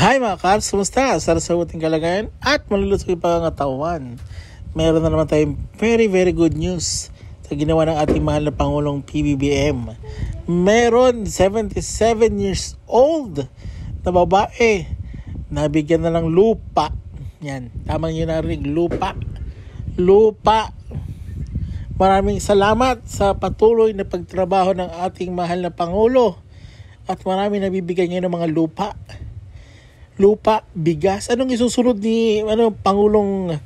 Hi mga Carbs, kumusta? Sa ating kalagayan at malulusog yung pangangatawan. Meron na naman tayong very good news sa ginawa ng ating mahal na Pangulong PBBM. Meron 77 years old na babae nabigyan na ng lupa. Yan, tamang yun narinig, lupa. Maraming salamat sa patuloy na pagtrabaho ng ating mahal na Pangulo at marami nabibigay ngayon ng mga lupa, bigas. Anong isusunod ni Pangulong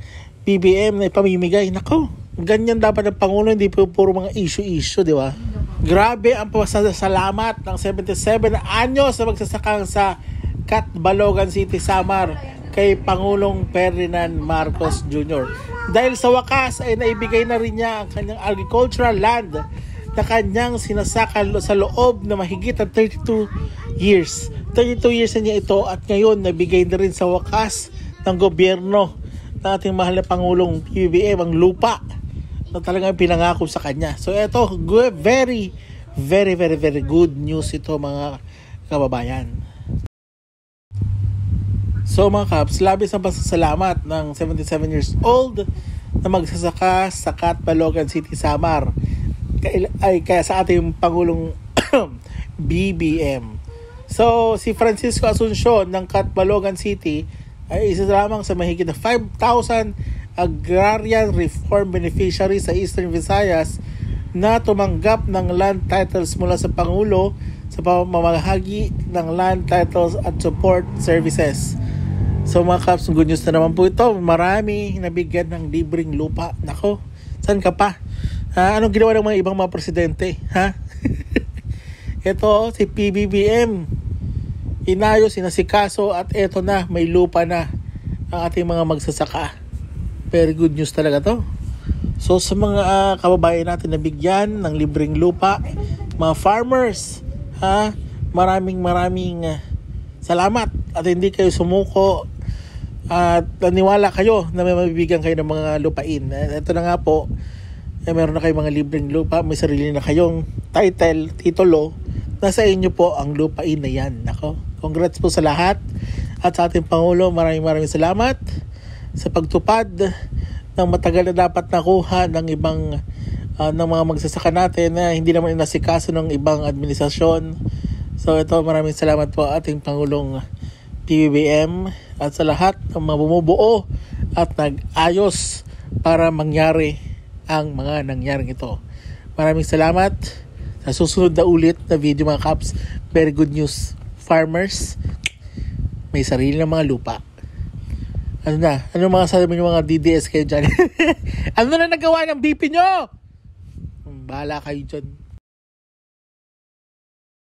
BBM na ipamimigay? Nako, ganyan dapat ang Pangulo, hindi puro mga issue, di ba? Grabe ang pasasalamat ng 77 anyos na magsasakang sa Catbalogan City, Samar kay Pangulong Ferdinand Marcos Jr. Dahil sa wakas ay naibigay na rin niya ang kanyang agricultural land na kanyang sinasakal sa loob na mahigit ang 32 years. 32 years na niya ito at ngayon nabigay na rin sa wakas ng gobyerno ng ating mahal na Pangulong PBBM ang lupa na talagang pinangako sa kanya. So ito, very good news ito mga kababayan. So mga Kaps, labis ang pasasalamat ng 77 years old na magsasaka sa Catbalogan City, Samar kaya sa ating Pangulong BBM. So, si Francisco Asuncion ng Catbalogan City ay isa lamang sa mahigit na 5,000 agrarian reform beneficiaries sa Eastern Visayas na tumanggap ng land titles mula sa Pangulo sa pamamahagi ng land titles at support services. So mga Kaps, good news na naman po ito. Marami nabigyan ng libreng lupa. Nako, saan ka pa? Anong ginawa ng mga ibang mga presidente? Ito, si PBBM, inayos, inasikaso at eto na, may lupa na ang ating mga magsasaka. Very good news talaga to. So sa mga kababayan natin na bigyan ng libreng lupa, mga farmers, maraming salamat at hindi kayo sumuko at naniwala kayo na may mabibigyan kayo ng mga lupain. Ito na nga po, meron na kayong mga libreng lupa, may sarili na kayong titulo, nasa inyo po ang lupain na yan. Nako, congrats po sa lahat at sa ating Pangulo, maraming salamat sa pagtupad ng matagal na dapat nakuha ng ibang ng mga magsasaka natin na hindi naman inasikaso ng ibang administrasyon. So ito, maraming salamat po ating Pangulong PBBM at sa lahat ng mga bumubuo at nag-ayos para mangyari ang mga nangyaring ito. Maraming salamat. Sa susunod na ulit na video mga Kaps, very good news. Farmers, may sarili ng mga lupa. Ano mga sabi ng mga DDS kayo dyan? Ano na nagawa ng BP nyo? Bahala kayo dyan.